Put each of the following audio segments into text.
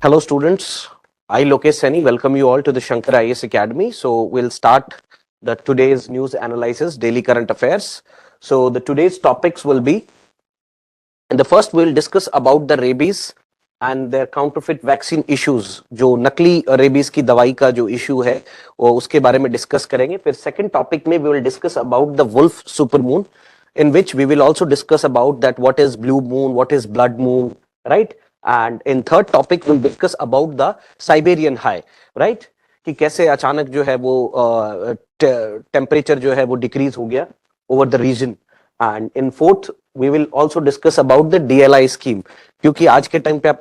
Hello, students. I, Lokesh Seni, welcome you all to the Shankar IAS Academy. So, we'll start the today's news analysis, daily current affairs. So, the today's topics will be, in the first, we'll discuss about the rabies and their counterfeit vaccine issues. जो नकली rabies की दवाई का जो issue है वो उसके बारे में डिस्कस करेंगे. फिर सेकंड टॉपिक में we will discuss about the wolf supermoon, in which we will also discuss about that what is blue moon, what is blood moon, right? And in third topic we'll discuss about the Siberian high, right? कि कैसे अचानक जो है वो temperature जो है वो decrease हो गया over the region. And in fourth we will also discuss about the DLI scheme, क्योंकि आज के टाइम पे आप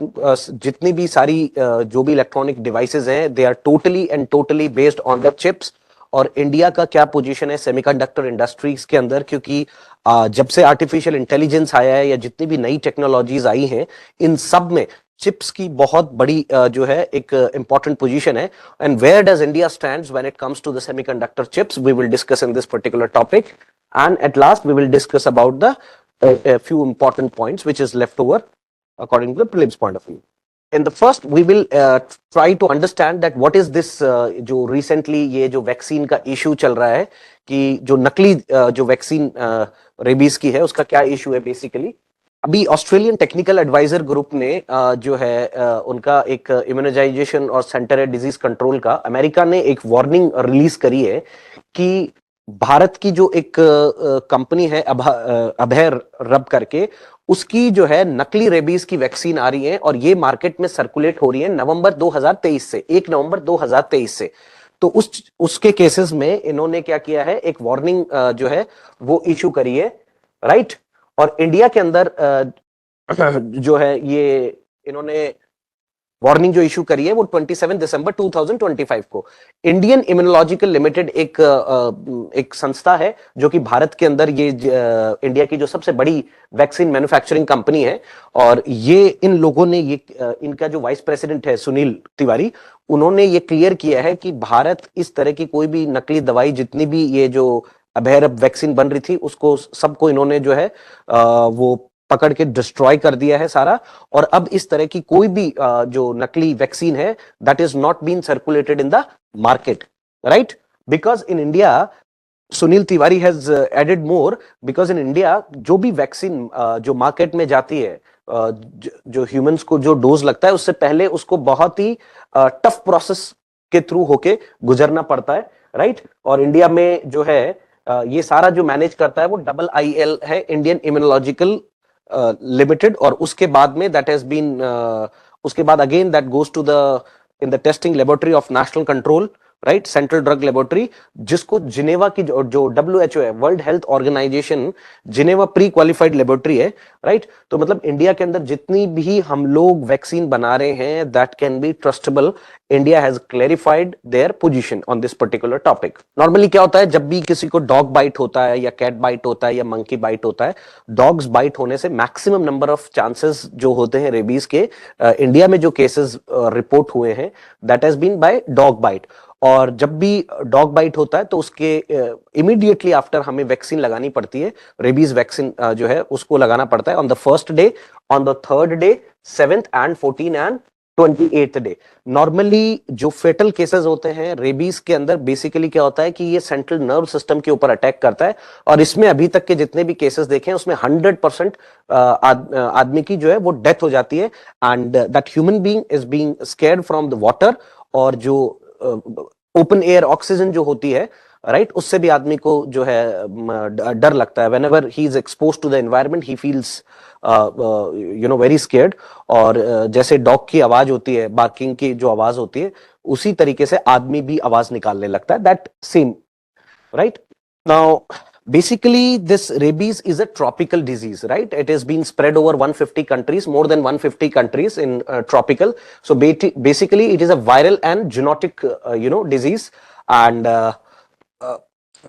जितनी भी सारी जो भी इलेक्ट्रॉनिक डिवाइसेस हैं they are totally and totally based on the chips. और इंडिया का क्या पोजीशन है सेमीकंडक्टर इंडस्ट्रीज के अंदर, क्योंकि जब से आर्टिफिशियल इंटेलिजेंस आया है या जितनी भी नई टेक्नोलॉजीज आई हैं इन सब में चिप्स की बहुत बड़ी जो है एक इंपॉर्टेंट पोजीशन है. And where does India stands when it comes to the semiconductor chips, we will discuss in this particular topic. And at last we will discuss about the few important points which is left over according to the prelims point of view. In the first, we will try to understand that what is this जो recently ये जो vaccine का issue चल रहा है कि जो नकली जो वैक्सीन रेबीज की है उसका क्या इशू है. बेसिकली अभी ऑस्ट्रेलियन टेक्निकल एडवाइजर ग्रुप ने जो है उनका एक इम्यूनाइजेशन और सेंटर है डिजीज कंट्रोल का, अमेरिका ने एक वार्निंग रिलीज करी है कि भारत की जो एक कंपनी है अभय रब करके, उसकी जो है नकली रेबीज की वैक्सीन आ रही है और ये मार्केट में सर्कुलेट हो रही है नवंबर 2023 से, 1 नवंबर 2023 से. तो उसके केसेस में इन्होंने क्या किया है, एक वार्निंग जो है वो इशू करी है, राइट. और इंडिया के अंदर जो है ये इन्होंने वार्निंग जो इशू करी है वो 27 दिसंबर 2025 को. इंडियन इम्यूनोलॉजिकल लिमिटेड एक संस्था है जो कि भारत के अंदर ये इंडिया की जो सबसे बड़ी वैक्सीन मैन्युफैक्चरिंग कंपनी है. और ये इन लोगों ने ये इनका जो वाइस प्रेसिडेंट है सुनील तिवारी, उन्होंने ये क्लियर किया है कि भारत इस तरह की कोई भी नकली दवाई जितनी भी ये जो अभयरब वैक्सीन बन रही थी उसको सबको इन्होंने जो है वो पकड़ के डिस्ट्रॉय कर दिया है सारा. और अब इस तरह की कोई भी जो नकली वैक्सीन है that is not been circulated in the market, right. Because in India, Sunil Tiwari has added more, because in India जो भी वैक्सीन जो मार्केट में जाती है, जो ह्यूमंस को जो डोज लगता है उससे पहले उसको बहुत ही टफ प्रोसेस के थ्रू होके गुजरना पड़ता है, राइट. और इंडिया में जो है ये सारा जो मैनेज करता है वो IIL है, इंडियन इम्यूनोलॉजिकल लिमिटेड. और उसके बाद में दैट हैज बीन उसके बाद again that goes to the in the testing laboratory of national control, right, central drug laboratory, जिसको जिनेवा की जो WHO है, world health organisation, Geneva pre qualified laboratory है, राइट. तो मतलब इंडिया के अंदर जितनी भी हम लोग वैक्सीन बना रहे हैं that can be trustable. India has clarified their position on this particular topic. Normally क्या होता है जब भी किसी को डॉग बाइट होता है या कैट बाइट होता है या मंकी बाइट होता है, डॉग्स बाइट होने से मैक्सिमम नंबर ऑफ चांसेस जो होते हैं रेबीज के, इंडिया में जो केसेस रिपोर्ट हुए हैं that has been by dog bite. और जब भी डॉग बाइट होता है तो उसके इमीडिएटली आफ्टर हमें वैक्सीन लगानी पड़ती है, रेबीज वैक्सीन जो है उसको लगाना पड़ता है on the first day, on the third day, 7th and 14th and 28th day. Normally जो फेटल केसेस होते हैं रेबीज के अंदर, बेसिकली क्या होता है कि ये सेंट्रल नर्व सिस्टम के ऊपर अटैक करता है. और इसमें अभी तक के जितने भी केसेस देखे हैं उसमें 100% आदमी की जो है वो डेथ हो जाती है. And that human being is being scared from the water, और जो ओपन एयर ऑक्सीजन जो होती है, राइट, उससे भी आदमी को जो है डर लगता है. Whenever he is exposed to the environment he feels very scared. और जैसे डॉग की आवाज होती है, बार्किंग की जो आवाज होती है, उसी तरीके से आदमी भी आवाज निकालने लगता है, that same, right. Now basically this rabies is a tropical disease, right? It has been spread over 150 countries, more than 150 countries in tropical. So basically it is a viral and zoonotic disease. And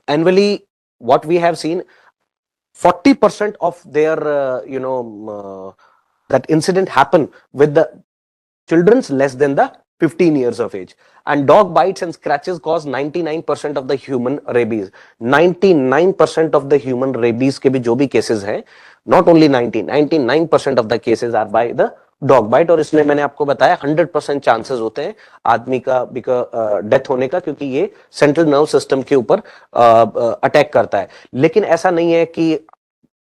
annually what we have seen, 40% of their that incident happen with the children's less than the 15 years of age. And dog bites and scratches cause 99% of the human rabies. 99% of the human rabies के भी जो भी cases हैं, not only 99% of the cases are by the dog bite, और इसमें मैंने आपको बताया 100% चांसेस होते हैं आदमी का डेथ होने का, क्योंकि ये सेंट्रल नर्व सिस्टम के ऊपर अटैक करता है। लेकिन ऐसा नहीं है कि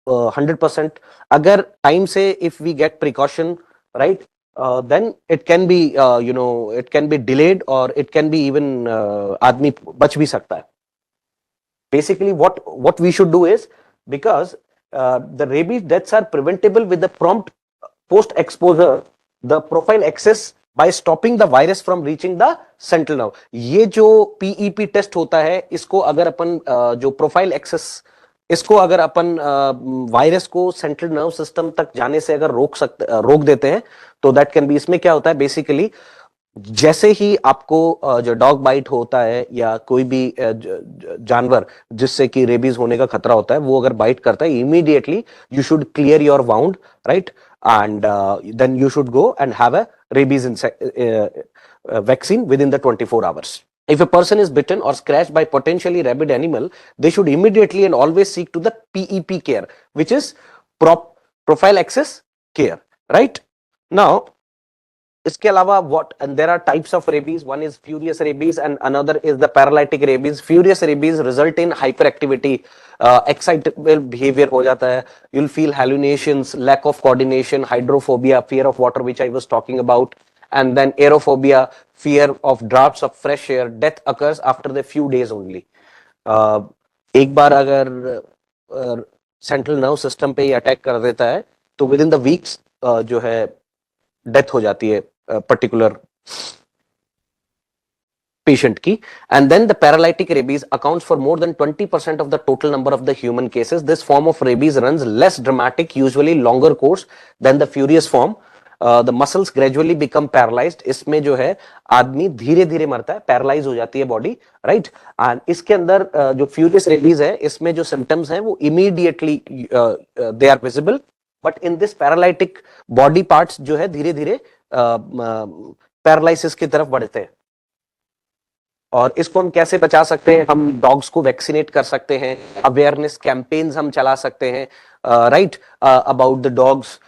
100%। अगर टाइम से if we get precaution, right, then it can be it can be delayed, और इट कैन बी इवन आदमी बच भी सकता है। Basically, what we should do is, because the rabies deaths are preventable with the prompt post exposure, the profile access by stopping the virus from reaching the central nerve. ये जो PEP test होता है, इसको अगर अपन जो profile access, इसको अगर अपन virus को सेंट्रल नर्व सिस्टम तक जाने से अगर रोक देते हैं, तो दैट कैन बी, इसमें क्या होता है बेसिकली, जैसे ही आपको जो डॉग बाइट होता है या कोई भी जानवर जिससे कि रेबीज होने का खतरा होता है, वो अगर बाइट करता है, immediately you should clear your wound, right, and then you should go and have a rabies vaccine within the 24 hours. If a person is bitten or scratched by potentially rabid animal, they should immediately and always seek to the PEP care, which is profile access care, right? Now, इसके अलावा what, and there are types of rabies. One is furious rabies and another is the paralytic rabies. Furious rabies result in hyperactivity, excitable behavior हो जाता है, you'll feel hallucinations, lack of coordination, hydrophobia, fear of water, which I was talking about, and then aerophobia, fear of drafts of fresh air. Death occurs after the few days only. एक बार अगर central nerve system पे ही attack कर देता है, तो with in the weeks जो है death हो जाती है पर्टिकुलर patient की. And then the paralytic rabies accounts for more than 20% of the total number of the human cases. This form of rabies runs less dramatic, usually longer course than the furious form. The muscles gradually become paralyzed. इसमें जो है आदमी धीरे धीरे मरता है, paralyse हो जाती है बॉडी, राइट. एंड इसके अंदर जो फ्यूरियस रेबीज है, इसमें जो सिम्टम्स हैं वो immediately they are visible, but in this paralytic body parts जो है धीरे धीरे पैरालिसिस की तरफ बढ़ते हैं. और इसको हम कैसे बचा सकते हैं? हम डॉग्स को वैक्सीनेट कर सकते हैं, अवेयरनेस कैंपेन्स हम चला सकते हैं, राइट, अबाउट द डॉग्स,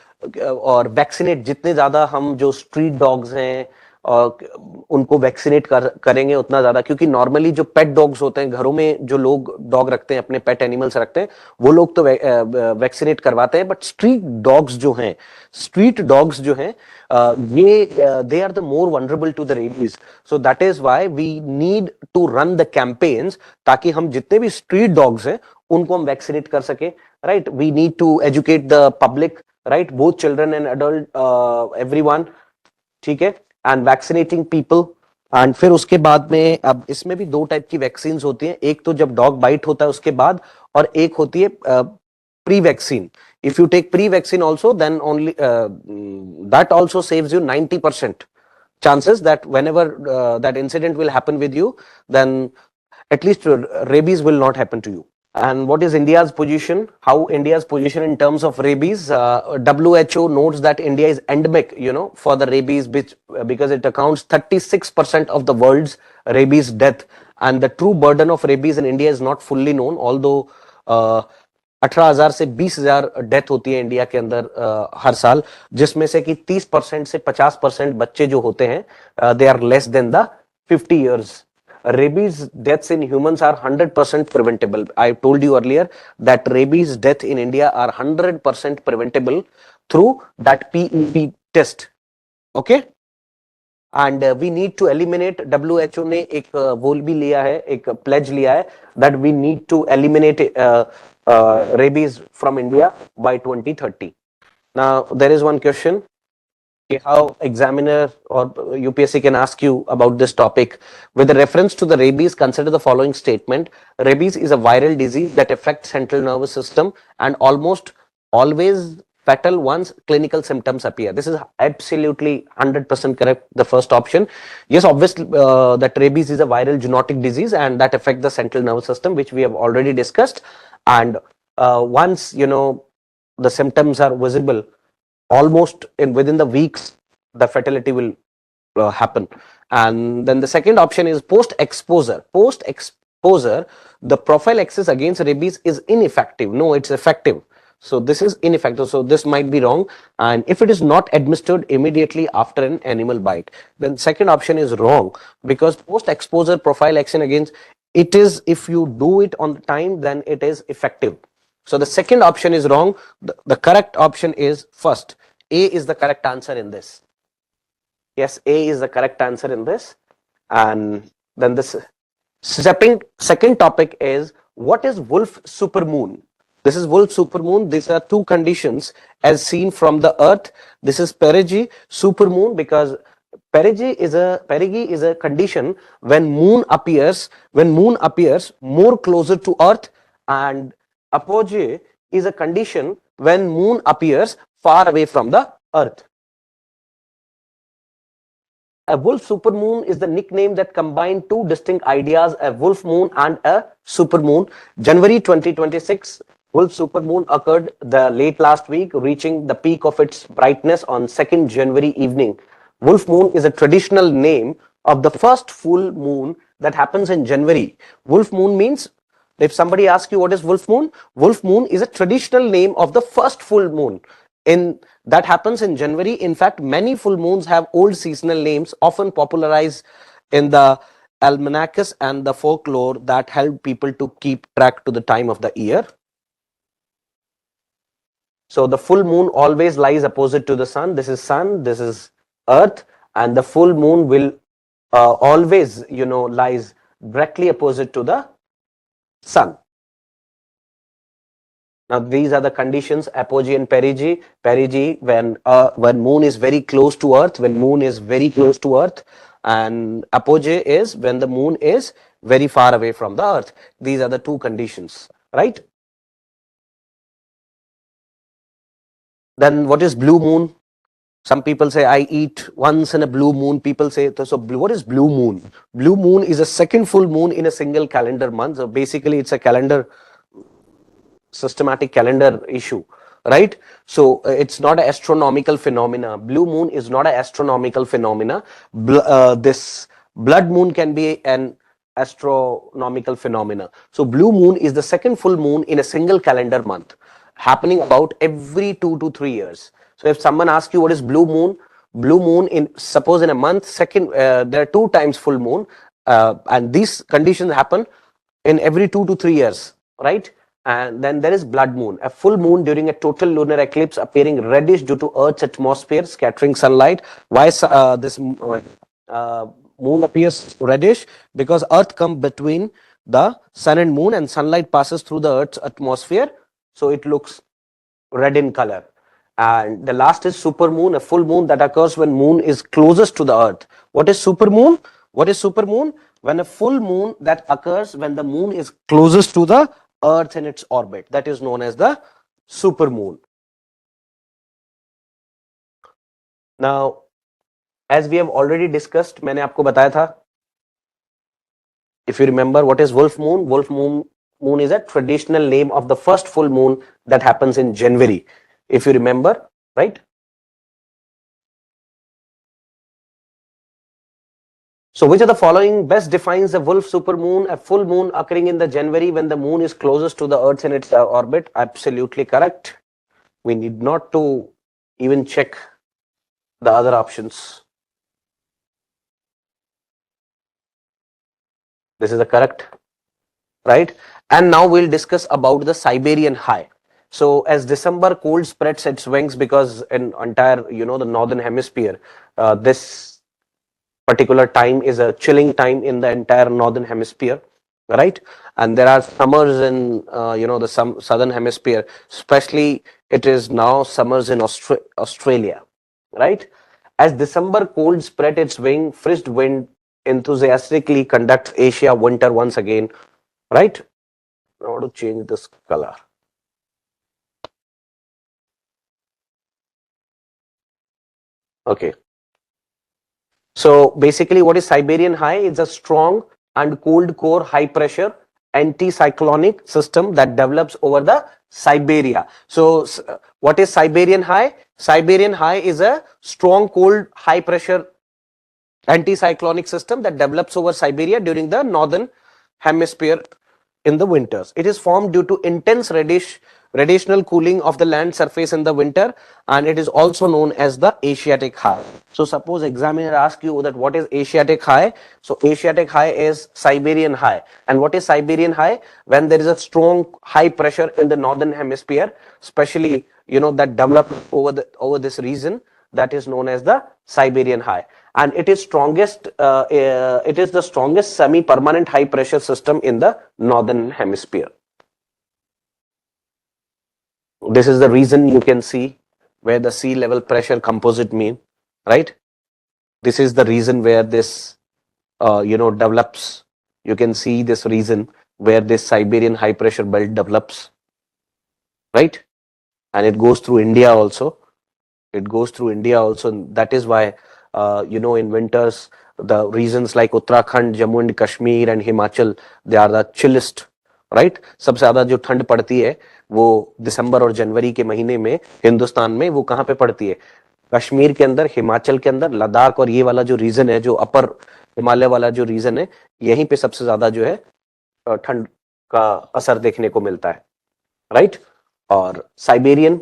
और वैक्सीनेट जितने ज्यादा हम जो स्ट्रीट डॉग्स हैं उनको वैक्सीनेट करेंगे उतना ज्यादा, क्योंकि नॉर्मली जो पेट डॉग्स होते हैं, घरों में जो लोग डॉग रखते हैं, अपने पेट एनिमल्स रखते हैं, वो लोग तो वैक्सीनेट करवाते हैं, बट स्ट्रीट डॉग्स जो हैं ये they are the more vulnerable to the rabies. So that is why we need to run the campaigns, ताकि हम जितने भी स्ट्रीट डॉग्स हैं उनको हम वैक्सीनेट कर सके, right. We need to educate the public, right, both children and adult, everyone, ठीक है, एंड वैक्सीनेटिंग पीपल. एंड फिर उसके बाद में, अब इसमें भी दो टाइप की वैक्सीन होती हैं, एक तो जब डॉग बाइट होता है उसके बाद, और एक होती है pre vaccine. If you take pre-vaccine also, then only that also saves you 90% chances that whenever that incident will happen with you, then at least rabies will not happen to you. And what is India's position? How India's position in terms of rabies? WHO notes that India is endemic, for the rabies, because it accounts 36% of the world's rabies death. And the true burden of rabies in India is not fully known, although 18,000 से 20,000 death होती है India के अंदर हर साल, जिसमें से कि 30% से 50% बच्चे जो होते हैं they are less than the 50 years. Rabies deaths in humans are 100% preventable. I told you earlier that rabies death in India are 100% preventable through that PEP test. Okay? And we need to eliminate, WHO ने एक वो भी लिया है, एक pledge लिया है, that we need to eliminate rabies from India by 2030. Now there is one question, how examiner or UPSC can ask you about this topic. With reference to the rabies, consider the following statement. Rabies is a viral disease that affects central nervous system and almost always fatal once clinical symptoms appear. This is absolutely 100% correct, the first option. Yes, obviously that rabies is a viral zoonotic disease and that affects the central nervous system, which we have already discussed. And once the symptoms are visible, almost within the weeks the fatality will happen. And then the second option is post exposure. The profile access against rabies is ineffective. No, it's effective. So this is ineffective. So this might be wrong. And if it is not administered immediately after an animal bite, then second option is wrong, because post-exposure prophylaxis against it is, if you do it on the time, then it is effective. So the second option is wrong. The correct option is first. A is the correct answer in this. Yes, A is the correct answer in this. And then this second topic is, what is Wolf supermoon? This is Wolf supermoon. These are two conditions as seen from the Earth. This is perigee supermoon, because perigee is a condition when moon appears more closer to Earth, and apogee is a condition when moon appears far away from the Earth. A wolf supermoon is the nickname that combined two distinct ideas, a wolf moon and a supermoon. January 2026, wolf supermoon occurred the late last week, reaching the peak of its brightness on 2nd January evening. Wolf moon is a traditional name of the first full moon that happens in January. Wolf moon means, if somebody asks you what is wolf moon is a traditional name of the first full moon that happens in January. In fact, many full moons have old seasonal names, often popularized in the almanacs and the folklore that help people to keep track to the time of the year. So the full moon always lies opposite to the sun. This is sun, this is earth, and the full moon will always, lies directly opposite to the sun. Now these are the conditions: apogee and perigee. Perigee when moon is very close to Earth, and apogee is when the moon is very far away from the Earth. These are the two conditions, right? Then what is blue moon? Some people say, I eat once in a blue moon. People say, so what is blue moon? Blue moon is a second full moon in a single calendar month. So basically it's a systematic calendar issue, right? So it's not an astronomical phenomena. Blue moon is not an astronomical phenomena. This blood moon can be an astronomical phenomena. So blue moon is the second full moon in a single calendar month, happening about every 2 to 3 years. So if someone asks you what is blue moon in, suppose in a month, there are 2 times full moon, and these conditions happen in every 2 to 3 years, right? And then there is blood moon, a full moon during a total lunar eclipse, appearing reddish due to Earth's atmosphere scattering sunlight. Why this moon appears reddish? Because Earth comes between the sun and moon, and sunlight passes through the Earth's atmosphere, so it looks red in color. And the last is supermoon, a full moon that occurs when moon is closest to the Earth. What is supermoon? When a full moon that occurs when the moon is closest to the Earth in its orbit, that is known as the supermoon. Now, as we have already discussed, मैंने आपको बताया था, if you remember, what is wolf moon? Wolf moon is a traditional name of the first full moon that happens in January, if you remember, right? So which of the following best defines a wolf supermoon? A full moon occurring in the January when the moon is closest to the Earth in its orbit. Absolutely correct. We need not to even check the other options. This is the correct, right? And now we'll discuss about the Siberian high. So as December cold spreads its wings, because in entire, the northern hemisphere, this particular time is a chilling time in the entire northern hemisphere, right? And there are summers in the southern hemisphere, especially it is now summers in Australia, right? As December cold spread its wing, frizzed wind enthusiastically conducts Asia winter once again, right? I want to change this color. Okay. So basically, what is Siberian high? It's a strong and cold core high pressure anticyclonic system that develops over the Siberia. So what is Siberian high? Siberian high is a strong cold high pressure anticyclonic system that develops over Siberia during the northern hemisphere in the winters. It is formed due to intense radiational cooling of the land surface in the winter, and it is also known as the Asiatic high. So suppose examiner ask you that what is Asiatic high? So Asiatic high is Siberian high. And what is Siberian high? When there is a strong high pressure in the northern hemisphere, especially that developed over this region, that is known as the Siberian high, and it is the strongest semi-permanent high pressure system in the northern hemisphere. This is the reason you can see where the sea level pressure composite mean, right? This is the reason where this develops. You can see this reason where this Siberian high pressure belt develops, right? And it goes through India also. That is why in winters the regions like Uttarakhand, Jammu and Kashmir and Himachal, they are the chillest, right? सबसे ज्यादा जो ठंड पड़ती है वो दिसंबर और जनवरी के महीने में हिंदुस्तान में वो कहाँ पे पड़ती है? कश्मीर के अंदर, हिमाचल के अंदर, लद्दाख और ये वाला जो रीजन है, जो अपर हिमालय वाला जो रीजन है, यहीं पे सबसे ज्यादा जो है ठंड का असर देखने को मिलता है, राइट? और साइबेरियन,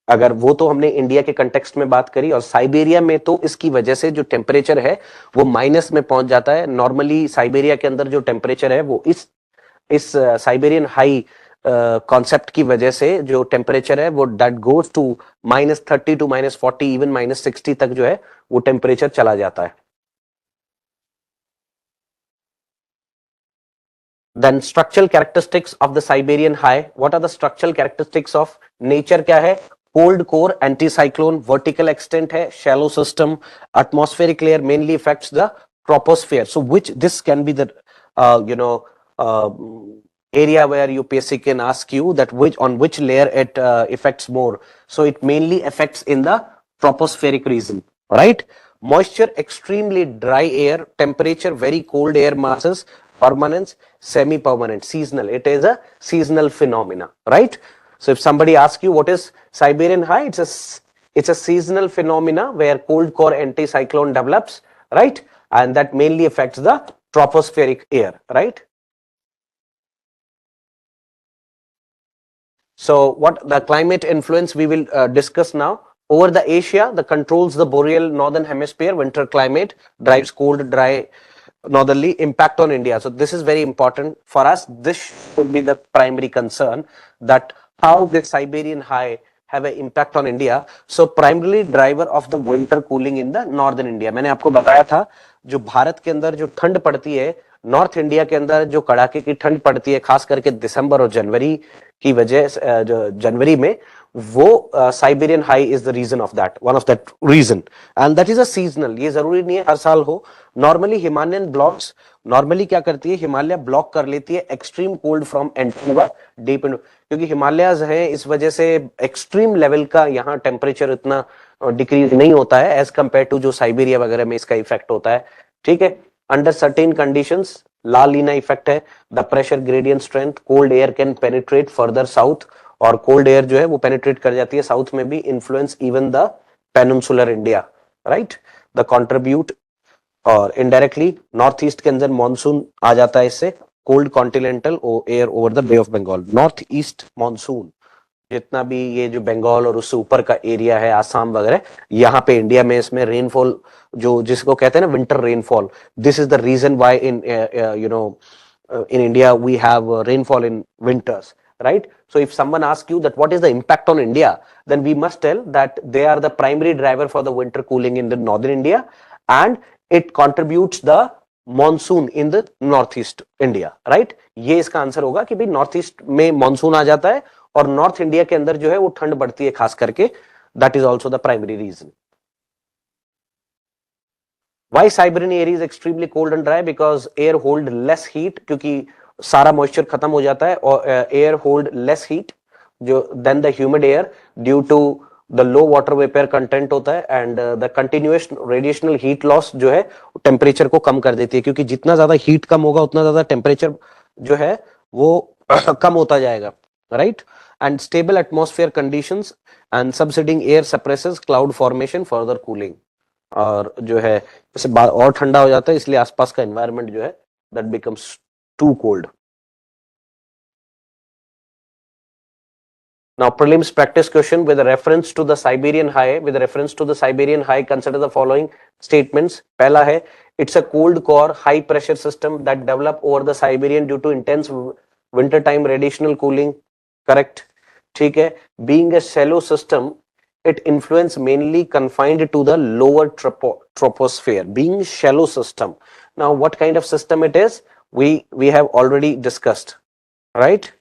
अगर वो तो हमने इंडिया के कंटेक्स्ट में बात करी, और साइबेरिया में तो इसकी वजह से जो टेम्परेचर है वो माइनस में पहुंच जाता है. नॉर्मली साइबेरिया के अंदर जो टेम्परेचर है वो इस साइबेरियन हाई कॉन्सेप्ट की वजह से जो टेम्परेचर है वो that goes to -30 to -40, even -60 तक जो है वो टेम्परेचर चला जाता है. Then structural characteristics of the Siberian high. What are the structural characteristics of nature? क्या है? Cold core, anticyclone, vertical extent है, shallow system, atmospheric layer mainly affects the troposphere. So this can be the area where UPSC can ask you that on which layer it affects more. So it mainly affects in the tropospheric region, right? Moisture, extremely dry air, temperature, very cold air masses, permanence, semi-permanent, seasonal. It is a seasonal phenomena, right? So if somebody asks you what is Siberian high, it's a seasonal phenomena where cold core anticyclone develops, right? And that mainly affects the tropospheric air, right? So what the climate influence we will discuss now. Over the Asia, the controls the boreal northern hemisphere winter climate, drives cold, dry northerly, impact on India. So this is very important for us. This should be the primary concern, that how the Siberian high have an impact on India. So primarily driver of the winter cooling in the northern India. मैंने आपको बताया था जो भारत के अंदर जो ठंड पड़ती है, नॉर्थ इंडिया के अंदर जो कड़ाके की ठंड पड़ती है, खास करके दिसंबर और जनवरी की वजह, जनवरी में, वो Siberian high is the region of that, one of that region, and that is a seasonal. ये जरूरी नहीं है हर साल हो. नॉर्मली हिमालयन ब्लॉक्स नॉर्मली क्या करती है, हिमालय ब्लॉक कर लेती है एक्सट्रीम कोल्ड फ्रॉम एंटीवा डीप इन, क्योंकि हिमालयाज है, इस वजह से एक्सट्रीम लेवल का यहाँ टेम्परेचर इतना डिक्रीज नहीं होता है एज कंपेयर टू जो साइबेरिया वगैरह में इसका इफेक्ट होता है. ठीक है, अंडर सर्टेन कंडीशंस ला लीना इफेक्ट है, the pressure gradient strength, cold air can penetrate further south, और कोल्ड एयर जो है वो पेनिट्रेट कर जाती है साउथ में भी, influence even the peninsular India, right? The contribute, और इनडायरेक्टली नॉर्थ ईस्ट के अंदर मानसून आ जाता है इससे, cold continental air over the bay of Bengal. North east monsoon जितना भी ये जो बंगाल और उससे ऊपर का एरिया है, आसाम वगैरह, यहाँ पे इंडिया में इसमें रेनफॉल जो जिसको कहते हैं ना winter rainfall, this is the reason why in in India we have rainfall in winters, right? So if someone asks you that what is the impact on India, then we must tell that they are the primary driver for the winter cooling in the northern India, and it contributes the monsoon in the northeast India, right? ये इसका answer होगा कि भाई north east में monsoon आ जाता है और नॉर्थ इंडिया के अंदर जो है वो ठंड बढ़ती है खास करके. That is also the primary region. Why Siberian area is extremely cold and dry? Because air hold less heat, क्योंकि सारा मॉइस्चर खत्म हो जाता है, और एयर होल्ड लेस हीट जो than the humid air due to the low water vapour content होता है, and the continuous radiational heat loss जो है टेम्परेचर को कम कर देती है, क्योंकि जितना ज्यादा हीट कम होगा उतना ज्यादा टेम्परेचर जो है वो कम होता जाएगा, right? And stable atmosphere conditions and subsiding air suppresses cloud formation further cooling. और जो है जैसे और ठंडा हो जाता है, इसलिए आसपास का एनवायरनमेंट जो है that becomes too cold. Now, prelims practice question with a reference to the Siberian High. With a reference to the Siberian High, consider the following statements. पहला है, it's a cold core high pressure system that developed over the Siberian due to intense winter time radiational cooling. Correct. ठीक है. Being a shallow system, it influence mainly confined to the lower troposphere. Being shallow system. Now, what kind of system it is? We have already discussed, right?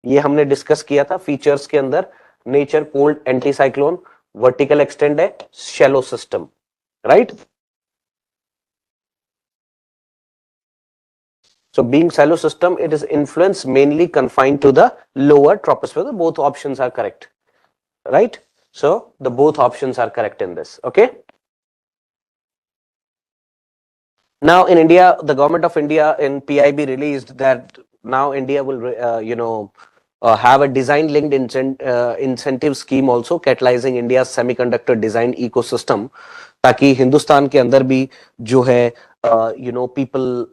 ये हमने discuss किया था features के अंदर. Nature cold anticyclone, vertical extend है, shallow system, right? So being shallow system, it is influence mainly confined to the lower troposphere. Both options are correct, right? So the both options are correct in this. Okay. Now in India, the government of India in PIB released that now India will, have a design-linked incentive scheme also catalyzing India's semiconductor design ecosystem, ताकि हिंदुस्तान के अंदर भी जो है people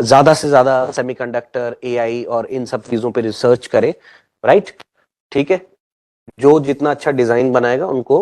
ज्यादा से ज्यादा semiconductor, AI और इन सब चीजों पे रिसर्च करे, राइट? ठीक है. जो जितना अच्छा डिजाइन बनाएगा उनको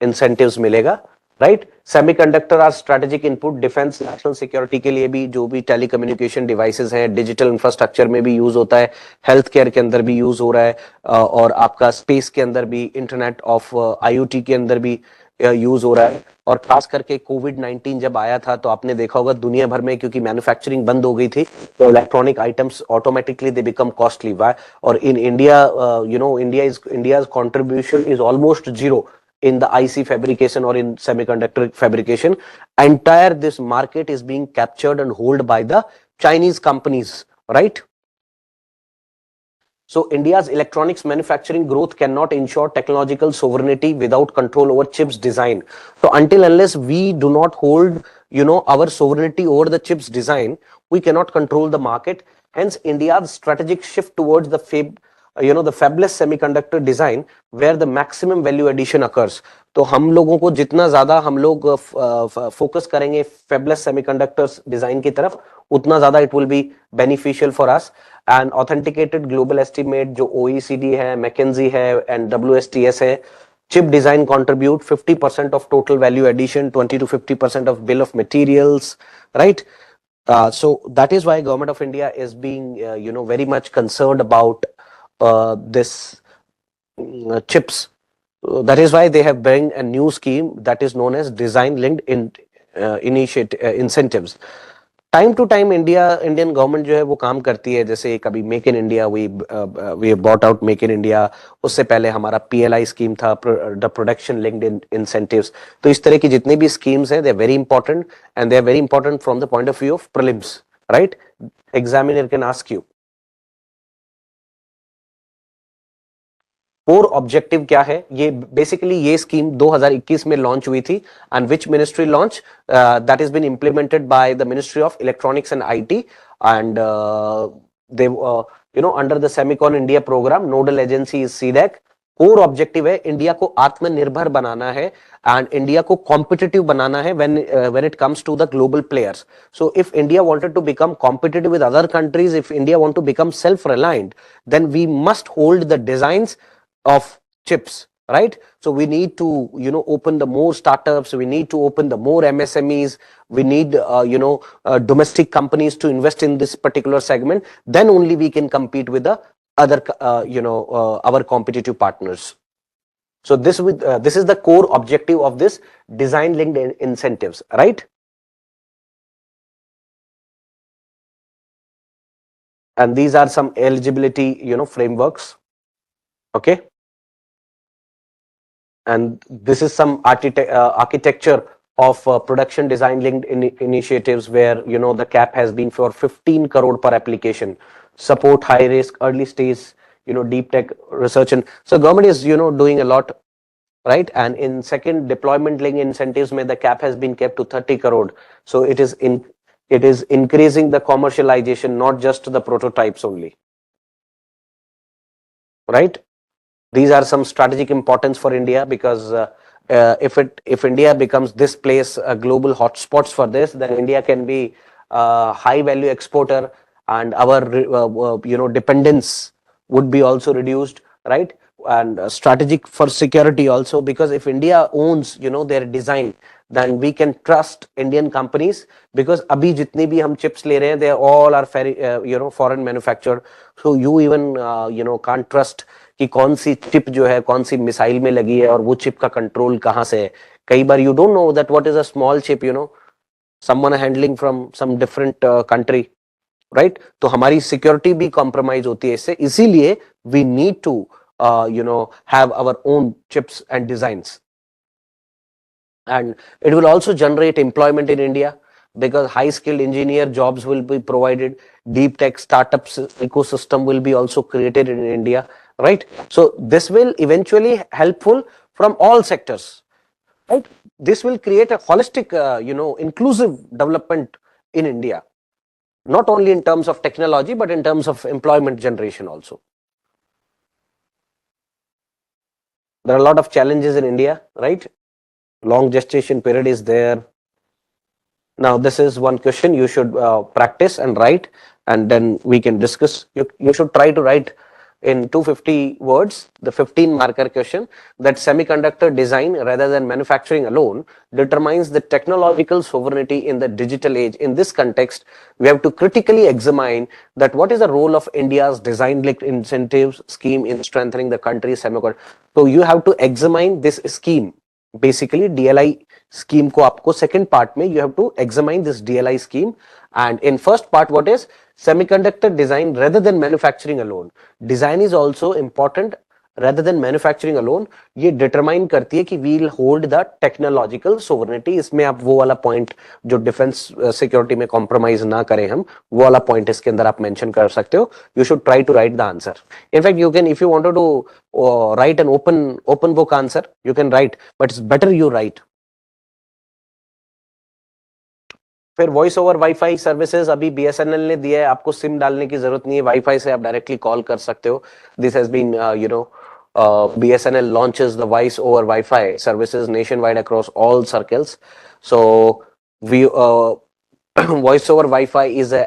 इंसेंटिव्स मिलेगा, right? Semiconductor are strategic input, defence, national security के लिए भी, जो भी टेलीकम्युनिकेशन डिवाइसेस हैं, डिजिटल इंफ्रास्ट्रक्चर में भी यूज होता है, हेल्थ केयर के अंदर भी यूज हो रहा है, और आपका स्पेस के अंदर भी, इंटरनेट ऑफ आईओटी के अंदर भी यूज हो रहा है. और खास करके कोविड-19 जब आया था तो आपने देखा होगा दुनिया भर में, क्योंकि मैन्युफैक्चरिंग बंद हो गई थी, तो electronic items automatically they become costly. Why? और in India, India's contribution is almost zero in the IC fabrication or in semiconductor fabrication. Entire this market is being captured and held by the Chinese companies, right? So India's electronics manufacturing growth cannot ensure technological sovereignty without control over chips design. So until unless we do not hold, our sovereignty over the chips design, we cannot control the market. Hence, India's strategic shift towards the fabless semiconductor design, where the maximum value addition occurs. तो हम लोगों को जितना ज्यादा हम लोग focus करेंगे fabless semiconductors design की तरफ, उतना ज्यादा it will be beneficial for us. And authenticated global estimate जो OECD है, McKinsey है and WSTS है, chip design contribute 50% of total value addition, 20 to 50% of bill of materials, right? So that is why government of India is being, very much concerned about this chips. That is why they have bring a new scheme that is known as design linked incentives. Time to time Indian government जो है वो काम करती है. जैसे कभी make in India, we bought out make in India. उससे पहले हमारा PLI स्कीम था, द प्रोडक्शन लिंक्ड इंसेंटिव्स. तो इस तरह की जितनी भी स्कीम्स हैं, they are very important and they are very important from the point of view of prelims, right? Examiner can ask you core objective क्या है. ये बेसिकली ये स्कीम 2021 में लॉन्च हुई थी. And which ministry launch? That is been implemented by the ministry of electronics and IT. And they under the semicon India programme, nodal agency is CDAC. Core objective है India को आत्मनिर्भर बनाना है and India को competitive बनाना है when it comes to the global players. So if India wanted to become competitive with other countries, if India want to become self-reliant, then we must hold the designs of chips, right? So we need to open the more startups, we need to open the more MSMEs, we need domestic companies to invest in this particular segment. Then only we can compete with the other our competitive partners. So this is the core objective of this design linked incentives, right? And these are some eligibility frameworks. Okay. And this is some architecture of production design linked initiatives, where the cap has been for 15 crore per application, support high risk early stage deep tech research. And so government is doing a lot, right? And in second deployment linked incentives mein the cap has been kept to 30 crore. So it is increasing the commercialization, not just the prototypes only, right? These are some strategic importance for India, because if India becomes this place, global hotspots for this, then India can be a high value exporter and our dependence would be also reduced, right? And strategic for security also, because if India owns their design, then we can trust Indian companies, because abhi jitni bhi hum chips le rahe hain, they all are foreign manufactured. So you even can't trust कि कौन सी chip जो है कौन सी missile में लगी है और वो चिप का कंट्रोल कहां से है. कई बार you don't know that what is a small chip, someone handling from some different country, right? तो हमारी सिक्योरिटी भी कॉम्प्रोमाइज होती है इससे. इसीलिए we need to have our own chips and designs. And it will also generate employment in India, because high skilled engineer jobs will be provided. Deep tech startups ecosystem will be also created in India, right? So this will eventually helpful from all sectors, right? This will create a holistic inclusive development in India, not only in terms of technology but in terms of employment generation also. There are a lot of challenges in India, right? Long gestation period is there. Now this is one question you should practice and write, and then we can discuss. You should try to write in 250 words the 15 marker question, that semiconductor design rather than manufacturing alone determines the technological sovereignty in the digital age. In this context, we have to critically examine that what is the role of India's design-linked incentives scheme in strengthening the country's semiconductor. So you have to examine this scheme. Basically DLI scheme को आपको second part में you have to examine this DLI scheme, and in first part what is semiconductor design rather than manufacturing alone. Design is also important rather than manufacturing alone. ये determine करती है कि we'll hold the technological sovereignty. इसमें आप वो वाला point जो defense security में compromise ना करें हम, वो वाला point इसके अंदर आप mention कर सकते हो. You should try to write the answer. In fact, you can, if you wanted to write an open book answer, you can write, but it's better you write. फिर वॉइस ओवर वाईफाई सर्विसेज अभी BSNL ने दिया है, आपको SIM डालने की जरूरत नहीं है, वाईफाई से आप डायरेक्टली कॉल कर सकते हो. This has been BSNL launches the voice over Wi-Fi services nationwide across all circles. So we voice over Wi-Fi is a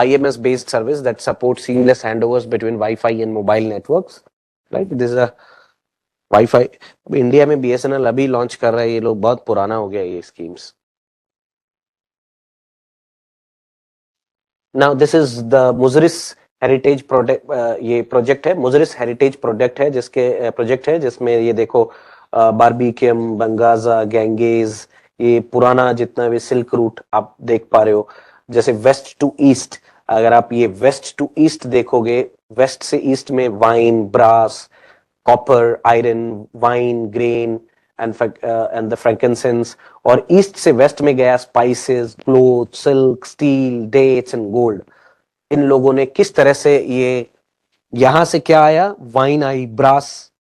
IMS based service that supports seamless handovers between Wi-Fi and mobile networks. Right? This is a Wi-Fi. India में BSNL अभी launch कर रहा है, ये लोग बहुत पुराना हो गया ये schemes. Now this is the Muziris heritage project. ये प्रोजेक्ट है मुजरिस हेरिटेज प्रोजेक्ट है, जिसके प्रोजेक्ट है जिसमें ये देखो बारबीकियम, बंगाजा, गैंगेज, ये पुराना जितना भी सिल्क रूट आप देख पा रहे हो. जैसे वेस्ट टू ईस्ट, अगर आप ये वेस्ट टू ईस्ट देखोगे, वेस्ट से ईस्ट में wine, brass, copper, iron, wine, grain and the frankincense, और ईस्ट से वेस्ट में गया spices, cloth, silk, steel, dates and gold. इन लोगों ने किस तरह से ये, यहां से क्या आया, वाइन आई, ब्रास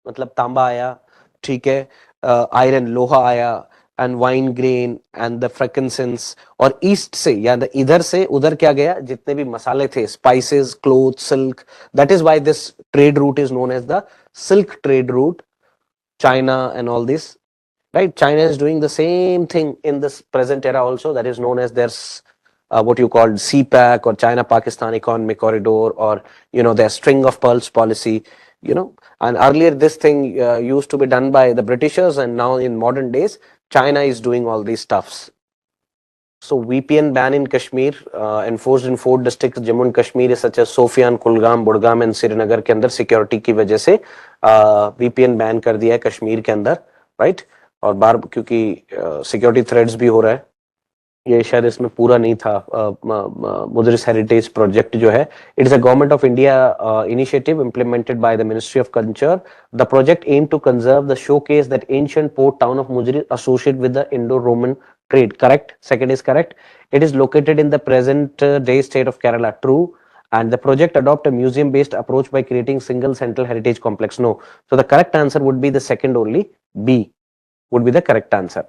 मतलब तांबा आया, ठीक है, आयरन लोहा आया, and wine grain and the frankincense, और ईस्ट से या इधर से उधर क्या गया, जितने भी मसाले थे, spices, cloth, silk. That is why this trade route is known as the silk trade route. China and all this, right? China is doing the same thing in this present era also, that is known as their what you call CPAC or China-Pakistan Economic Corridor, or their string of pearls policy, and earlier this thing used to be done by the Britishers, and now in modern days China is doing all these stuffs. So VPN ban in Kashmir enforced in 4 districts Jammu and Kashmir such as Sofian, Kulgam, Budgam and Srinagar के अंदर security की वजह से VPN ban कर दिया है कश्मीर के अंदर, राइट? और बार क्योंकि सिक्योरिटी थ्रेट्स भी हो रहा है. ये शायद इसमें पूरा नहीं था. मुदरिस हेरिटेज प्रोजेक्ट जो है, it is a government of India initiative implemented by the ministry of culture. The project aim to conserve the showcase that ancient port town of Muziris associate with the Indo Roman trade. Correct? Second is correct. It is located in the present day state of Kerala. True. And the project adopt a museum based approach by creating single central heritage complex. No. So the correct answer would be the second only. B would be the correct answer.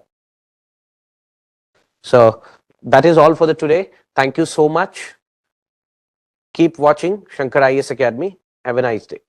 So that is all for the today. Thank you so much. Keep watching Shankar IAS Academy. Have a nice day.